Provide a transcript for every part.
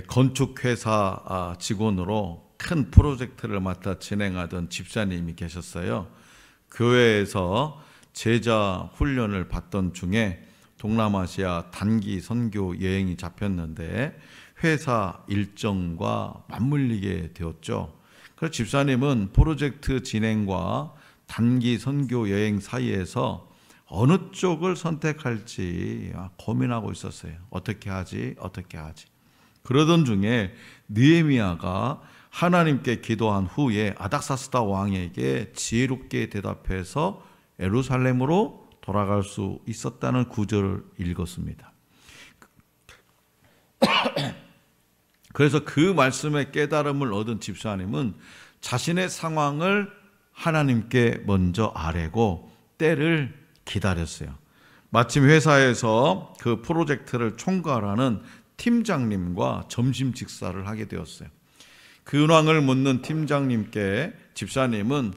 건축회사 직원으로 큰 프로젝트를 맡아 진행하던 집사님이 계셨어요. 교회에서 제자 훈련을 받던 중에 동남아시아 단기 선교 여행이 잡혔는데 회사 일정과 맞물리게 되었죠. 그래서 집사님은 프로젝트 진행과 단기 선교 여행 사이에서 어느 쪽을 선택할지 고민하고 있었어요. 어떻게 하지? 그러던 중에 느헤미야가 하나님께 기도한 후에 아닥사스다 왕에게 지혜롭게 대답해서 예루살렘으로 돌아갈 수 있었다는 구절을 읽었습니다. 그래서 그 말씀에 깨달음을 얻은 집사님은 자신의 상황을 하나님께 먼저 아뢰고 때를 기다렸어요. 마침 회사에서 그 프로젝트를 총괄하는 팀장님과 점심 식사를 하게 되었어요. 근황을 묻는 팀장님께 집사님은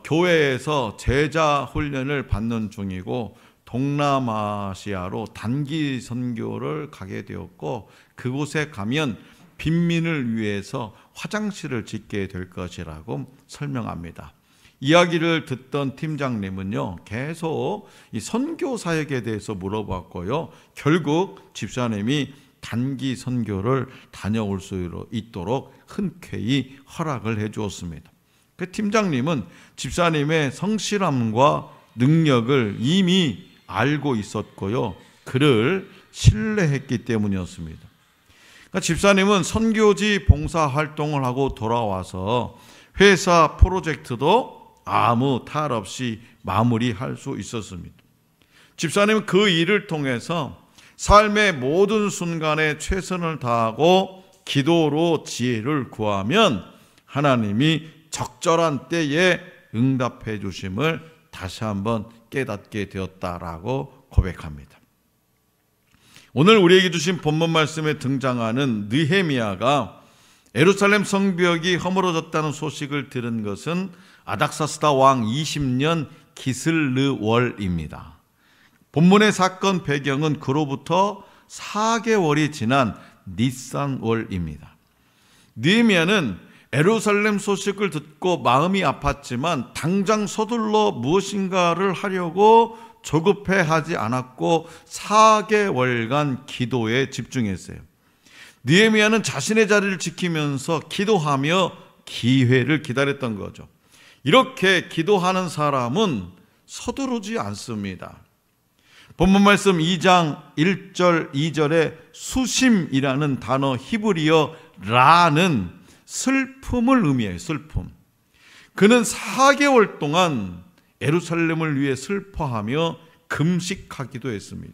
교회에서 제자 훈련을 받는 중이고 동남아시아로 단기 선교를 가게 되었고 그곳에 가면 빈민을 위해서 화장실을 짓게 될 것이라고 설명합니다. 이야기를 듣던 팀장님은요, 계속 이 선교 사역에 대해서 물어봤고요. 결국 집사님이 단기 선교를 다녀올 수 있도록 흔쾌히 허락을 해 주었습니다. 그 팀장님은 집사님의 성실함과 능력을 이미 알고 있었고요. 그를 신뢰했기 때문이었습니다. 그러니까 집사님은 선교지 봉사 활동을 하고 돌아와서 회사 프로젝트도 아무 탈 없이 마무리할 수 있었습니다. 집사님은 그 일을 통해서 삶의 모든 순간에 최선을 다하고 기도로 지혜를 구하면 하나님이 적절한 때에 응답해 주심을 다시 한번 깨닫게 되었다라고 고백합니다. 오늘 우리에게 주신 본문 말씀에 등장하는 느헤미야가 예루살렘 성벽이 허물어졌다는 소식을 들은 것은 아닥사스다 왕 20년 기슬르월입니다. 본문의 사건 배경은 그로부터 4개월이 지난 니산월입니다. 느헤미야는 예루살렘 소식을 듣고 마음이 아팠지만 당장 서둘러 무엇인가를 하려고 조급해하지 않았고 4개월간 기도에 집중했어요. 느헤미야는 자신의 자리를 지키면서 기도하며 기회를 기다렸던 거죠. 이렇게 기도하는 사람은 서두르지 않습니다. 본문 말씀 2장 1절 2절에 수심이라는 단어 히브리어 라는 슬픔을 의미해요. 슬픔. 그는 4개월 동안 예루살렘을 위해 슬퍼하며 금식하기도 했습니다.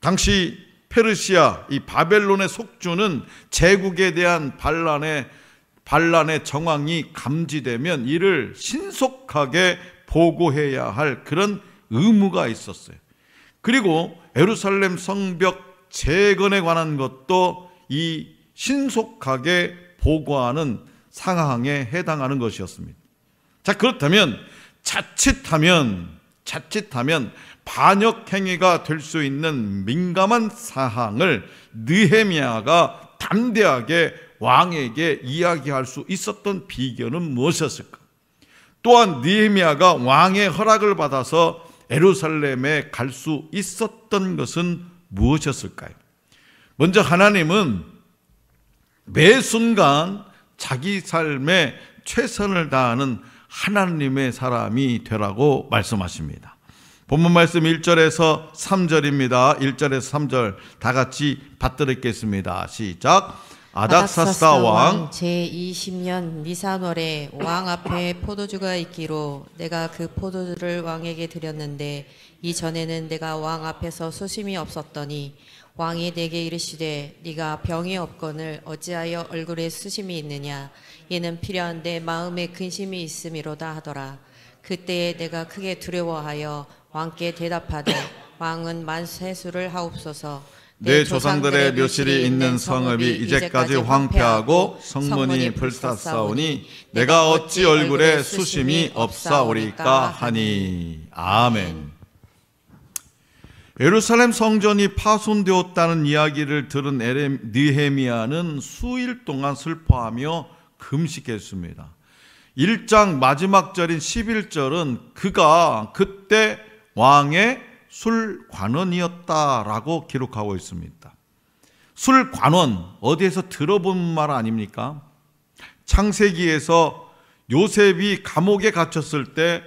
당시 페르시아, 이 바벨론의 속주는 제국에 대한 반란의 정황이 감지되면 이를 신속하게 보고해야 할 그런 의무가 있었어요. 그리고 예루살렘 성벽 재건에 관한 것도 이 신속하게 보고하는 상황에 해당하는 것이었습니다. 자, 그렇다면 자칫하면 반역 행위가 될 수 있는 민감한 사항을 느헤미야가 담대하게 왕에게 이야기할 수 있었던 비결은 무엇이었을까? 또한 느헤미야가 왕의 허락을 받아서 예루살렘에 갈 수 있었던 것은 무엇이었을까요? 먼저 하나님은 매 순간 자기 삶에 최선을 다하는 하나님의 사람이 되라고 말씀하십니다. 본문 말씀 1절에서 3절입니다. 1절에서 3절 다 같이 받들었겠습니다. 시작. 아닥사스다 왕 제20년 니산월에 왕 앞에 포도주가 있기로 내가 그 포도주를 왕에게 드렸는데 이전에는 내가 왕 앞에서 수심이 없었더니 왕이 내게 이르시되 네가 병이 없거늘 어찌하여 얼굴에 수심이 있느냐 이는 필요한데 마음에 근심이 있음이로다 하더라. 그때에 내가 크게 두려워하여 왕께 대답하되 왕은 만세수를 하옵소서. 내 조상들의 묘실이 있는 성읍이 이제까지 황폐하고 성문이 불탔사오니 내가 어찌 얼굴에 수심이 없사오리까 하니. 아멘. 예루살렘 성전이 파손되었다는 이야기를 들은 느헤미야는 수일 동안 슬퍼하며 금식했습니다. 1장 마지막 절인 11절은 그가 그때 왕의 술관원이었다라고 기록하고 있습니다. 술관원, 어디에서 들어본 말 아닙니까? 창세기에서 요셉이 감옥에 갇혔을 때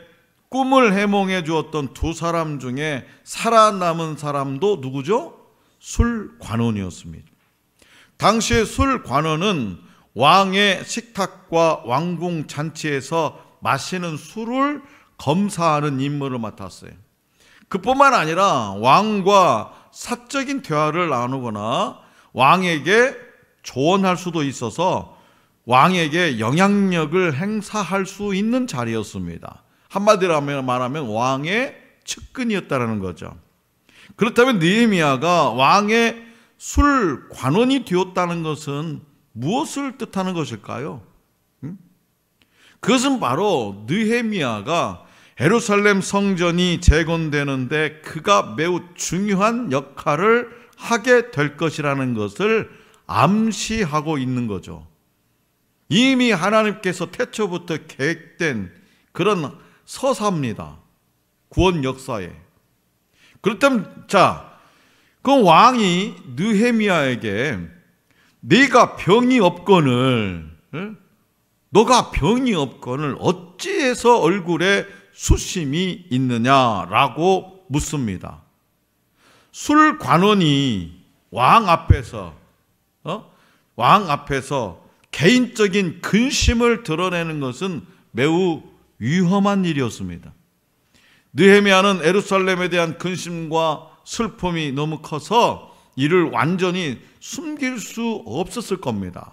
꿈을 해몽해 주었던 두 사람 중에 살아남은 사람도 누구죠? 술관원이었습니다. 당시에 술관원은 왕의 식탁과 왕궁 잔치에서 마시는 술을 검사하는 임무를 맡았어요. 그뿐만 아니라 왕과 사적인 대화를 나누거나 왕에게 조언할 수도 있어서 왕에게 영향력을 행사할 수 있는 자리였습니다. 한마디로 말하면 왕의 측근이었다는 거죠. 그렇다면 느헤미야가 왕의 술관원이 되었다는 것은 무엇을 뜻하는 것일까요? 그것은 바로 느헤미야가 예루살렘 성전이 재건되는데 그가 매우 중요한 역할을 하게 될 것이라는 것을 암시하고 있는 거죠. 이미 하나님께서 태초부터 계획된 그런 서사입니다. 구원 역사에. 그렇다면 그 왕이 느헤미야에게 너가 병이 없거늘 어찌해서 얼굴에 수심이 있느냐라고 묻습니다. 술관원이 왕 앞에서 개인적인 근심을 드러내는 것은 매우 위험한 일이었습니다. 느헤미야는 예루살렘에 대한 근심과 슬픔이 너무 커서 이를 완전히 숨길 수 없었을 겁니다.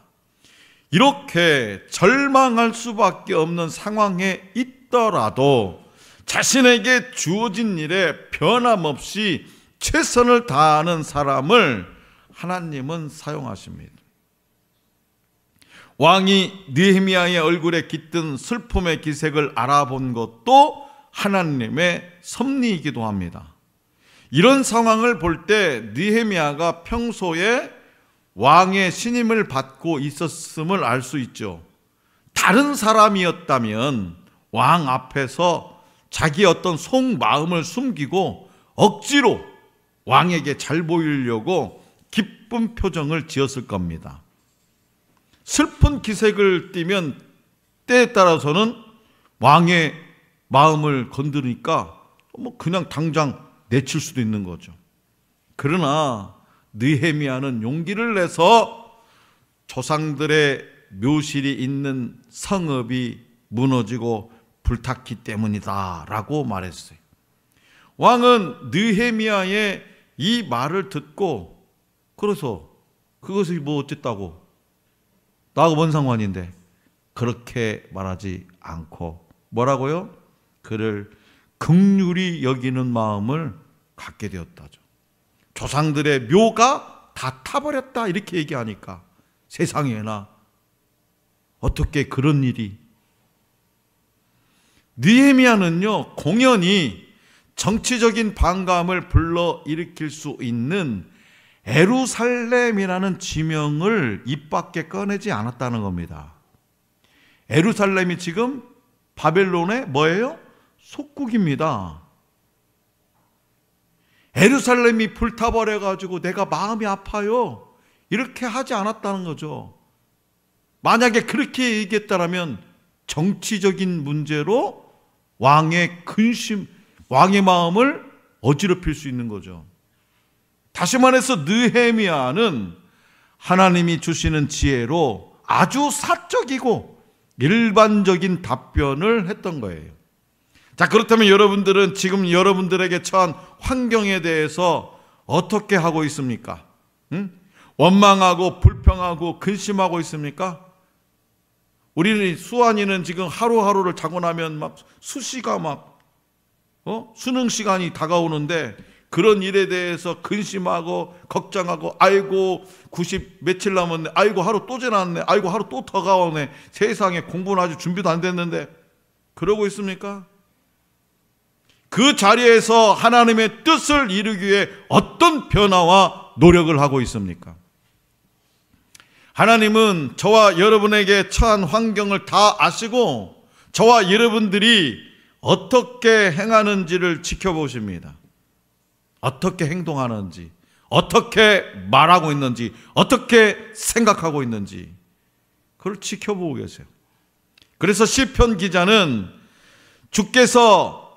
이렇게 절망할 수밖에 없는 상황에 있더라도 자신에게 주어진 일에 변함없이 최선을 다하는 사람을 하나님은 사용하십니다. 왕이 느헤미야의 얼굴에 깃든 슬픔의 기색을 알아본 것도 하나님의 섭리이기도 합니다. 이런 상황을 볼 때 느헤미야가 평소에 왕의 신임을 받고 있었음을 알 수 있죠. 다른 사람이었다면 왕 앞에서 자기 어떤 속마음을 숨기고 억지로 왕에게 잘 보이려고 기쁜 표정을 지었을 겁니다. 슬픈 기색을 띠면 때에 따라서는 왕의 마음을 건드리니까 그냥 당장 내칠 수도 있는 거죠. 그러나 느헤미야는 용기를 내서 조상들의 묘실이 있는 성읍이 무너지고 불탔기 때문이다 라고 말했어요. 왕은 느헤미야의 이 말을 듣고 그래서 그것이 뭐 어쨌다고 나하고 뭔 상관인데 그렇게 말하지 않고 뭐라고요? 그를 긍휼히 여기는 마음을 갖게 되었다죠. 조상들의 묘가 다 타버렸다 이렇게 얘기하니까 세상에나 어떻게 그런 일이. 느헤미야는요 공연히 정치적인 반감을 불러일으킬 수 있는 예루살렘이라는 지명을 입 밖에 꺼내지 않았다는 겁니다. 예루살렘이 지금 바벨론의 뭐예요? 속국입니다. 예루살렘이 불타버려가지고 내가 마음이 아파요 이렇게 하지 않았다는 거죠. 만약에 그렇게 얘기했다면 정치적인 문제로 왕의 근심, 왕의 마음을 어지럽힐 수 있는 거죠. 다시 말해서 느헤미야는 하나님이 주시는 지혜로 아주 사적이고 일반적인 답변을 했던 거예요. 자, 그렇다면 여러분들은 지금 여러분들에게 처한 환경에 대해서 어떻게 하고 있습니까? 원망하고 불평하고 근심하고 있습니까? 우리는 수환이는 지금 하루하루를 자고 나면 막 수시가 수능 시간이 다가오는데 그런 일에 대해서 근심하고 걱정하고 아이고 90 며칠 남았네, 아이고 하루 또 지났네, 아이고 하루 또 더 가오네, 세상에 공부는 아직 준비도 안 됐는데 그러고 있습니까? 그 자리에서 하나님의 뜻을 이루기 위해 어떤 변화와 노력을 하고 있습니까? 하나님은 저와 여러분에게 처한 환경을 다 아시고 저와 여러분들이 어떻게 행하는지를 지켜보십니다. 어떻게 행동하는지, 어떻게 말하고 있는지, 어떻게 생각하고 있는지 그걸 지켜보고 계세요. 그래서 시편 기자는 주께서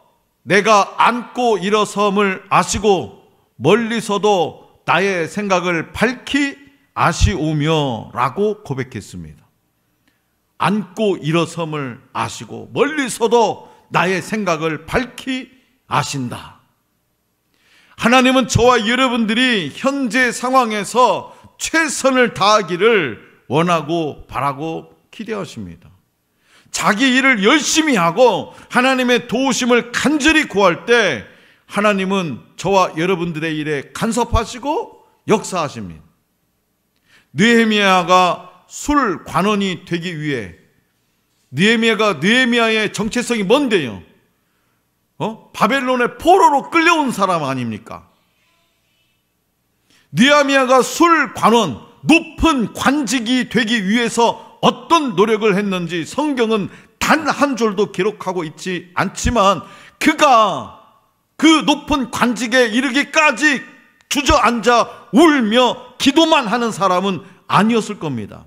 내가 앉고 일어섬을 아시고 멀리서도 나의 생각을 밝히 아시오며 라고 고백했습니다. 앉고 일어섬을 아시고 멀리서도 나의 생각을 밝히 아신다. 하나님은 저와 여러분들이 현재 상황에서 최선을 다하기를 원하고 바라고 기대하십니다. 자기 일을 열심히 하고 하나님의 도우심을 간절히 구할 때 하나님은 저와 여러분들의 일에 간섭하시고 역사하십니다. 느헤미야가 술 관원이 되기 위해 느헤미야의 정체성이 뭔데요? 바벨론의 포로로 끌려온 사람 아닙니까? 느헤미야가 술 관원, 높은 관직이 되기 위해서 어떤 노력을 했는지 성경은 단 한 줄도 기록하고 있지 않지만 그가 그 높은 관직에 이르기까지 주저앉아 울며 기도만 하는 사람은 아니었을 겁니다.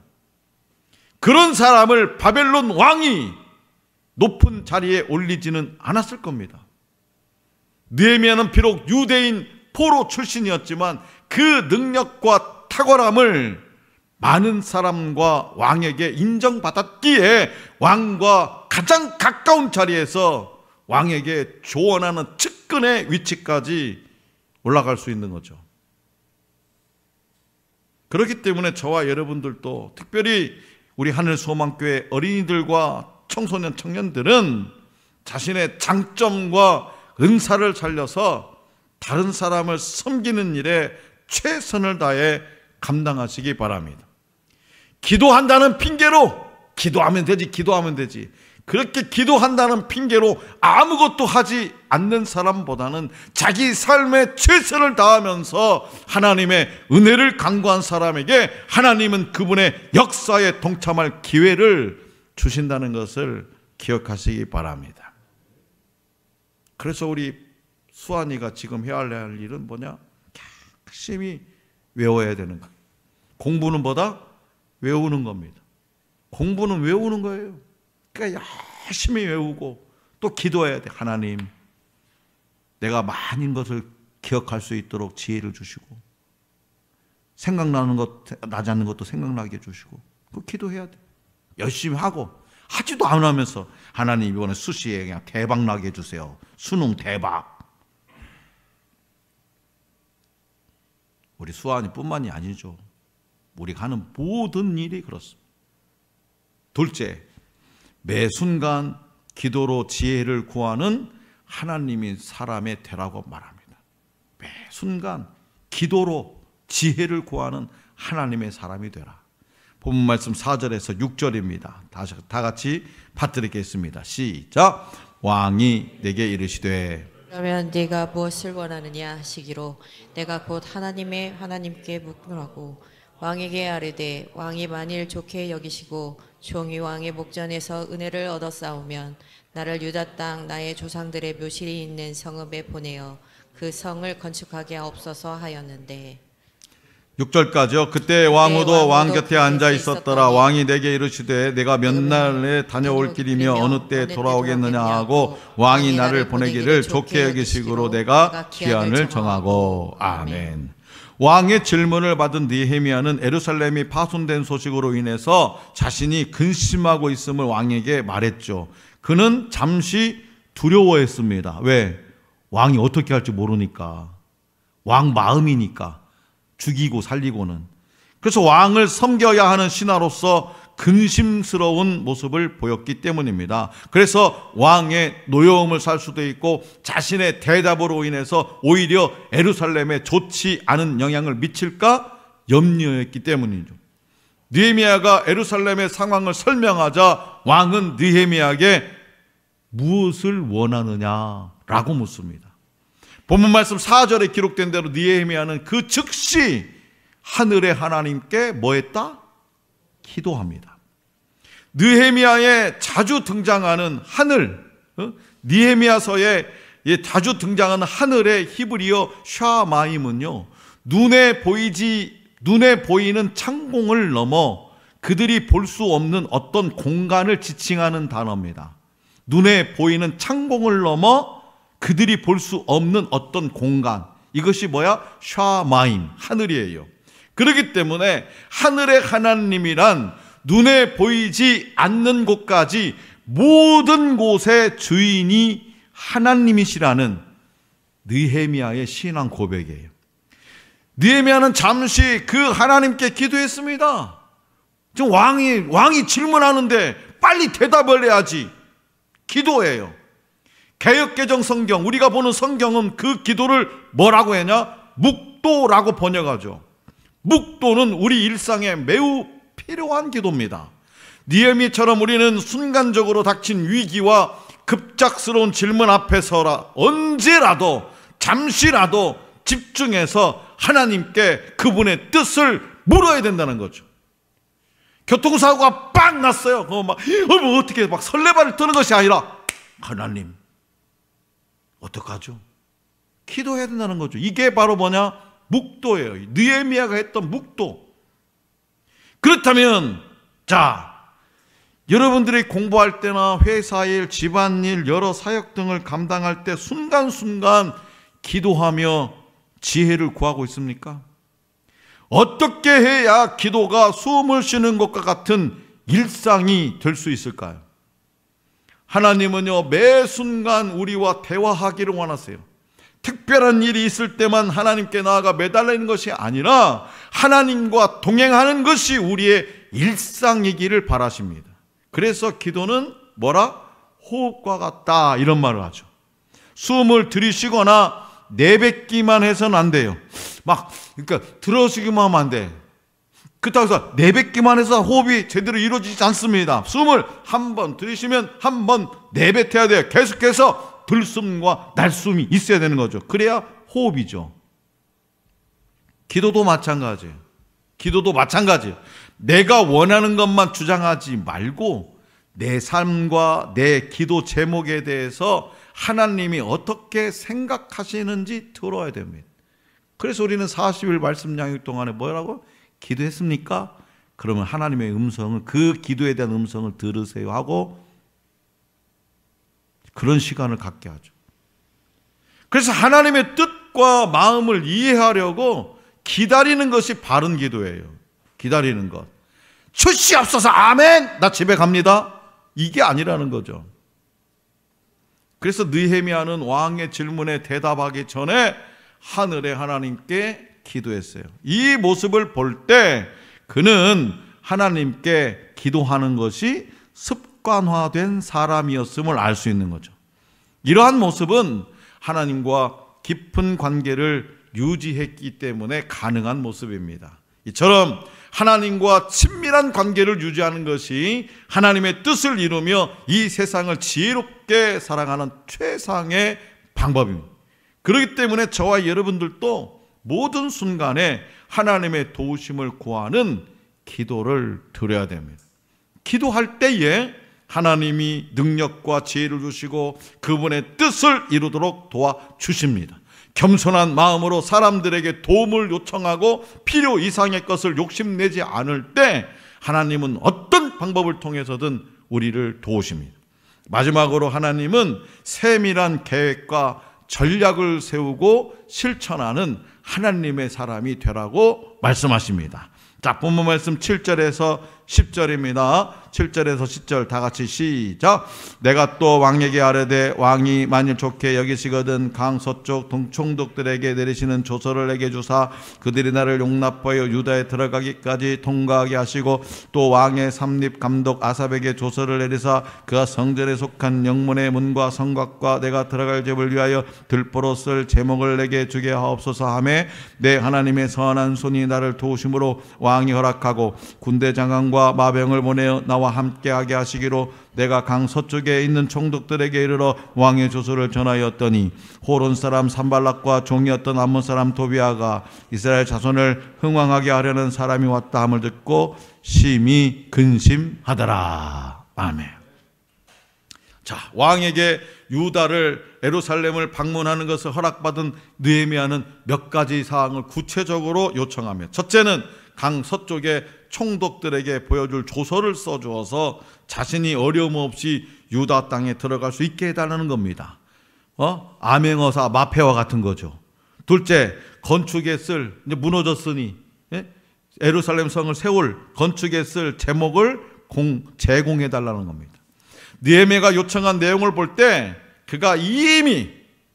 그런 사람을 바벨론 왕이 높은 자리에 올리지는 않았을 겁니다. 느헤미야는 비록 유대인 포로 출신이었지만 그 능력과 탁월함을 많은 사람과 왕에게 인정받았기에 왕과 가장 가까운 자리에서 왕에게 조언하는 측근의 위치까지 올라갈 수 있는 거죠. 그렇기 때문에 저와 여러분들도 특별히 우리 하늘소망교회 어린이들과 청소년 청년들은 자신의 장점과 은사를 살려서 다른 사람을 섬기는 일에 최선을 다해 감당하시기 바랍니다. 기도한다는 핑계로 기도하면 되지 그렇게 기도한다는 핑계로 아무것도 하지 않는 사람보다는 자기 삶에 최선을 다하면서 하나님의 은혜를 간구한 사람에게 하나님은 그분의 역사에 동참할 기회를 주신다는 것을 기억하시기 바랍니다. 그래서 우리 수환이가 지금 해야 할 일은 뭐냐? 열심히 외워야 되는 거예요. 공부는 뭐다? 외우는 겁니다. 공부는 외우는 거예요. 그러니까 열심히 외우고 또 기도해야 돼. 하나님, 내가 많은 것을 기억할 수 있도록 지혜를 주시고 생각나는 것, 나지 않는 것도 생각나게 해주시고 그 기도해야 돼. 열심히 하고 하지도 안 하면서 하나님 이번에 수시에 그냥 대박 나게 해주세요. 수능 대박. 우리 수아이뿐만이 아니죠. 우리가 하는 모든 일이 그렇습니다. 둘째, 매 순간 기도로 지혜를 구하는 하나님이 사람의 되라고 말합니다. 매 순간 기도로 지혜를 구하는 하나님의 사람이 되라. 본문 말씀 4절에서 6절입니다. 다 같이 받들겠습니다. 시작. 왕이 내게 이르시되 그러면 네가 무엇을 원하느냐 하시기로 내가 곧 하나님께 묻노라고 왕에게 아뢰되 왕이 만일 좋게 여기시고 종이 왕의 목전에서 은혜를 얻었사오면 나를 유다 땅 나의 조상들의 묘실이 있는 성읍에 보내어 그 성을 건축하게 하옵소서 하였는데 6절까지요. 그때 왕후도 왕 곁에 앉아 있었더라. 왕이 내게 이르시되 내가 몇 날에 다녀올 길이며 어느 때 돌아오겠느냐 하고 왕이 나를 보내기를 좋게 여기시기로 내가 기한을 정하고. 아멘. 왕의 질문을 받은 느헤미야는 예루살렘이 파손된 소식으로 인해서 자신이 근심하고 있음을 왕에게 말했죠. 그는 잠시 두려워했습니다. 왜? 왕이 어떻게 할지 모르니까. 왕 마음이니까. 죽이고 살리고는. 그래서 왕을 섬겨야 하는 신하로서 근심스러운 모습을 보였기 때문입니다. 그래서 왕의 노여움을 살 수도 있고 자신의 대답으로 인해서 오히려 예루살렘에 좋지 않은 영향을 미칠까 염려했기 때문이죠. 느헤미야가 예루살렘의 상황을 설명하자 왕은 느헤미야에게 무엇을 원하느냐 라고 묻습니다. 본문 말씀 4절에 기록된 대로 느헤미야는 그 즉시 하늘의 하나님께 뭐 했다? 기도합니다. 느헤미야에 자주 등장하는 하늘, 느헤미야서에 자주 등장하는 하늘의 히브리어 샤마임은요, 눈에 보이는 창공을 넘어 그들이 볼 수 없는 어떤 공간을 지칭하는 단어입니다. 눈에 보이는 창공을 넘어 그들이 볼 수 없는 어떤 공간, 이것이 뭐야? 샤마임, 하늘이에요. 그렇기 때문에 하늘의 하나님이란 눈에 보이지 않는 곳까지 모든 곳의 주인이 하나님이시라는 느헤미야의 신앙 고백이에요. 느헤미야는 잠시 그 하나님께 기도했습니다. 지금 왕이 질문하는데 빨리 대답을 해야지. 기도해요. 개역개정 성경, 우리가 보는 성경은 그 기도를 뭐라고 했냐? 묵도라고 번역하죠. 묵도는 우리 일상에 매우 필요한 기도입니다. 느헤미야처럼 우리는 순간적으로 닥친 위기와 급작스러운 질문 앞에서라 언제라도 잠시라도 집중해서 하나님께 그분의 뜻을 물어야 된다는 거죠. 교통사고가 빵 났어요. 어떻게 막 설레발을 뜨는 것이 아니라 하나님 어떡하죠? 기도해야 된다는 거죠. 이게 바로 뭐냐? 묵도예요. 느헤미야가 했던 묵도. 그렇다면 자, 여러분들이 공부할 때나 회사일, 집안일, 여러 사역 등을 감당할 때 순간순간 기도하며 지혜를 구하고 있습니까? 어떻게 해야 기도가 숨을 쉬는 것과 같은 일상이 될 수 있을까요? 하나님은요, 매 순간 우리와 대화하기를 원하세요. 특별한 일이 있을 때만 하나님께 나아가 매달리는 것이 아니라 하나님과 동행하는 것이 우리의 일상이기를 바라십니다. 그래서 기도는 뭐라? 호흡과 같다, 이런 말을 하죠. 숨을 들이쉬거나 내뱉기만 해서는 안 돼요. 그러니까 들어쉬기만 하면 안 돼. 그렇다고 해서 내뱉기만 해서 호흡이 제대로 이루어지지 않습니다. 숨을 한 번 들이쉬면 한 번 내뱉어야 돼요. 계속해서 들숨과 날숨이 있어야 되는 거죠. 그래야 호흡이죠. 기도도 마찬가지예요. 내가 원하는 것만 주장하지 말고 내 삶과 내 기도 제목에 대해서 하나님이 어떻게 생각하시는지 들어야 됩니다. 그래서 우리는 40일 말씀 양육 동안에 뭐라고? 기도했습니까? 그러면 하나님의 음성을, 그 기도에 대한 음성을 들으세요 하고 그런 시간을 갖게 하죠. 그래서 하나님의 뜻과 마음을 이해하려고 기다리는 것이 바른 기도예요. 기다리는 것. 주시옵소서, 아멘, 나 집에 갑니다, 이게 아니라는 거죠. 그래서 느헤미야는 왕의 질문에 대답하기 전에 하늘의 하나님께 기도했어요. 이 모습을 볼 때 그는 하나님께 기도하는 것이 습관화된 사람이었음을 알 수 있는 거죠. 이러한 모습은 하나님과 깊은 관계를 유지했기 때문에 가능한 모습입니다. 이처럼 하나님과 친밀한 관계를 유지하는 것이 하나님의 뜻을 이루며 이 세상을 지혜롭게 살아가는 최상의 방법입니다. 그렇기 때문에 저와 여러분들도 모든 순간에 하나님의 도우심을 구하는 기도를 드려야 됩니다. 기도할 때에 하나님이 능력과 지혜를 주시고 그분의 뜻을 이루도록 도와주십니다. 겸손한 마음으로 사람들에게 도움을 요청하고 필요 이상의 것을 욕심내지 않을 때 하나님은 어떤 방법을 통해서든 우리를 도우십니다. 마지막으로 하나님은 세밀한 계획과 전략을 세우고 실천하는 하나님의 사람이 되라고 말씀하십니다. 자, 본문 말씀 7절에서 10절입니다. 7절에서 10절 다 같이 시작. 내가 또 왕에게 아뢰되 왕이 만일 좋게 여기시거든 강 서쪽 총독들에게 내리시는 조서를 내게 주사 그들이 나를 용납하여 유다에 들어가기까지 통과하게 하시고 또 왕의 삼립 감독 아삽에게 조서를 내리사 그가 성전에 속한 영문의 문과 성곽과 내가 들어갈 집을 위하여 들보로 쓸 제목을 내게 주게 하옵소서 하매 내 하나님의 선한 손이 나를 도우심으로 왕이 허락하고 군대 장관과 마병을 보내어 나와 함께하게 하시기로 내가 강 서쪽에 있는 총독들에게 이르러 왕의 조서를 전하였더니 호론 사람 산발락과 종이었던 암몬 사람 도비아가 이스라엘 자손을 흥왕하게 하려는 사람이 왔다 함을 듣고 심히 근심하더라. 아멘. 자, 왕에게 유다를 예루살렘을 방문하는 것을 허락받은 느헤미야는 몇 가지 사항을 구체적으로 요청하며, 첫째는 강 서쪽에 총독들에게 보여줄 조서를 써주어서 자신이 어려움 없이 유다 땅에 들어갈 수 있게 해달라는 겁니다. 암행어사 마패와 같은 거죠. 둘째, 건축에 쓸, 이제 무너졌으니 예루살렘 성을 세울 건축에 쓸 제목을 제공해달라는 겁니다. 느헤미야가 요청한 내용을 볼 때 그가 이미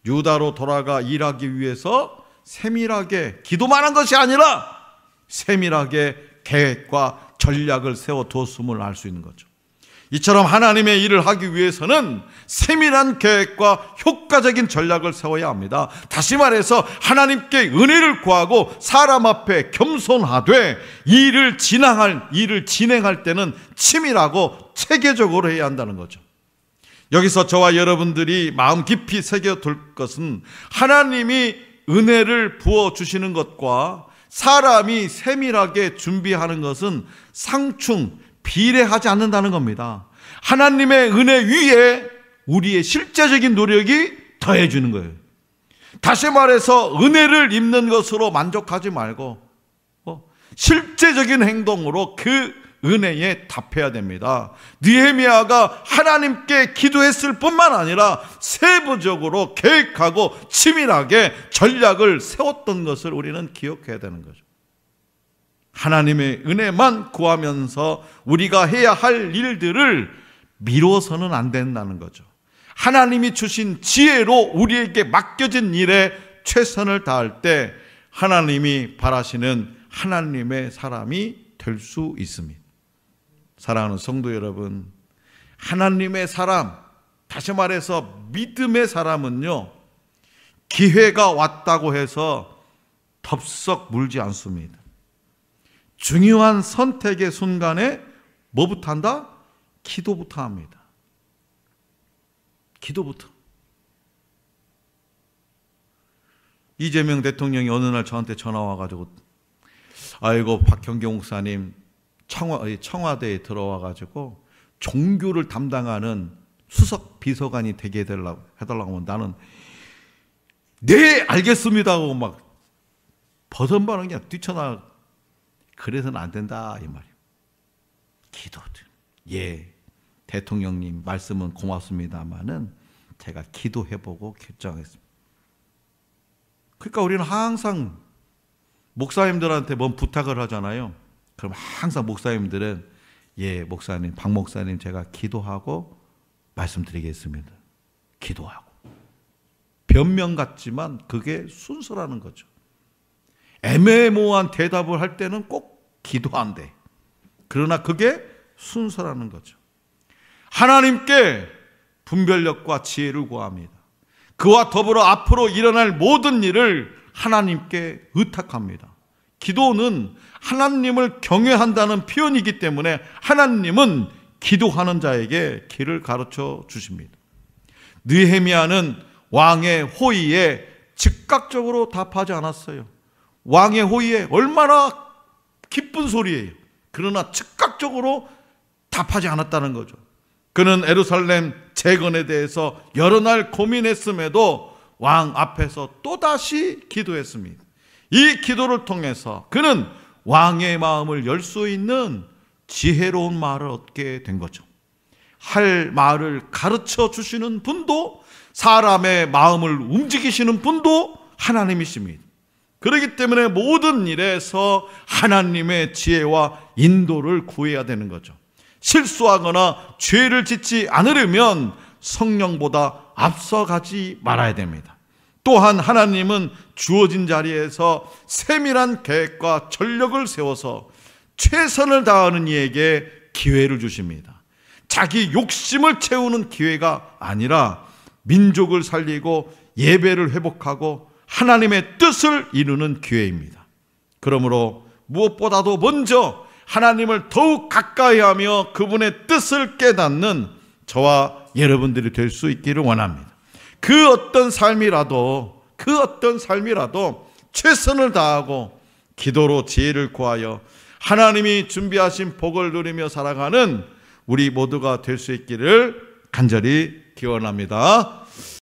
유다로 돌아가 일하기 위해서 세밀하게, 기도만 한 것이 아니라 세밀하게 계획과 전략을 세워두었음을 알 수 있는 거죠. 이처럼 하나님의 일을 하기 위해서는 세밀한 계획과 효과적인 전략을 세워야 합니다. 다시 말해서 하나님께 은혜를 구하고 사람 앞에 겸손하되 일을 진행할 때는 치밀하고 체계적으로 해야 한다는 거죠. 여기서 저와 여러분들이 마음 깊이 새겨둘 것은 하나님이 은혜를 부어주시는 것과 사람이 세밀하게 준비하는 것은 상충, 비례하지 않는다는 겁니다. 하나님의 은혜 위에 우리의 실제적인 노력이 더해주는 거예요. 다시 말해서 은혜를 입는 것으로 만족하지 말고 실제적인 행동으로 그 은혜에 답해야 됩니다. 느헤미야가 하나님께 기도했을 뿐만 아니라 세부적으로 계획하고 치밀하게 전략을 세웠던 것을 우리는 기억해야 되는 거죠. 하나님의 은혜만 구하면서 우리가 해야 할 일들을 미뤄서는 안 된다는 거죠. 하나님이 주신 지혜로 우리에게 맡겨진 일에 최선을 다할 때 하나님이 바라시는 하나님의 사람이 될 수 있습니다. 사랑하는 성도 여러분, 하나님의 사람, 다시 말해서 믿음의 사람은요, 기회가 왔다고 해서 덥석 물지 않습니다. 중요한 선택의 순간에 뭐부터 한다? 기도부터 합니다. 기도부터. 이재명 대통령이 어느 날 저한테 전화 와가지고, 아이고 박형경 목사님 청와대에 들어와가지고 종교를 담당하는 수석 비서관이 되게 해달라고 하면 나는 네 알겠습니다 하고 막 버선발은 그냥 뛰쳐나. 그래서는 안 된다 이 말이에요. 기도들. 예, 대통령님 말씀은 고맙습니다만은 제가 기도해보고 결정하겠습니다. 그러니까 우리는 항상 목사님들한테 뭔 부탁을 하잖아요. 그럼 항상 목사님들은 예, 목사님, 박 목사님 제가 기도하고 말씀드리겠습니다. 기도하고. 변명 같지만 그게 순서라는 거죠. 애매모호한 대답을 할 때는 꼭 기도한대. 그러나 그게 순서라는 거죠. 하나님께 분별력과 지혜를 구합니다. 그와 더불어 앞으로 일어날 모든 일을 하나님께 의탁합니다. 기도는 하나님을 경외한다는 표현이기 때문에 하나님은 기도하는 자에게 길을 가르쳐 주십니다. 느헤미야는 왕의 호의에 즉각적으로 답하지 않았어요. 왕의 호의에 얼마나 기쁜 소리예요. 그러나 즉각적으로 답하지 않았다는 거죠. 그는 예루살렘 재건에 대해서 여러 날 고민했음에도 왕 앞에서 또다시 기도했습니다. 이 기도를 통해서 그는 왕의 마음을 열 수 있는 지혜로운 말을 얻게 된 거죠. 할 말을 가르쳐 주시는 분도, 사람의 마음을 움직이시는 분도 하나님이십니다. 그렇기 때문에 모든 일에서 하나님의 지혜와 인도를 구해야 되는 거죠. 실수하거나 죄를 짓지 않으려면 성령보다 앞서가지 말아야 됩니다. 또한 하나님은 주어진 자리에서 세밀한 계획과 전력을 세워서 최선을 다하는 이에게 기회를 주십니다. 자기 욕심을 채우는 기회가 아니라 민족을 살리고 예배를 회복하고 하나님의 뜻을 이루는 기회입니다. 그러므로 무엇보다도 먼저 하나님을 더욱 가까이 하며 그분의 뜻을 깨닫는 저와 여러분들이 될 수 있기를 원합니다. 그 어떤 삶이라도 최선을 다하고 기도로 지혜를 구하여 하나님이 준비하신 복을 누리며 살아가는 우리 모두가 될 수 있기를 간절히 기원합니다.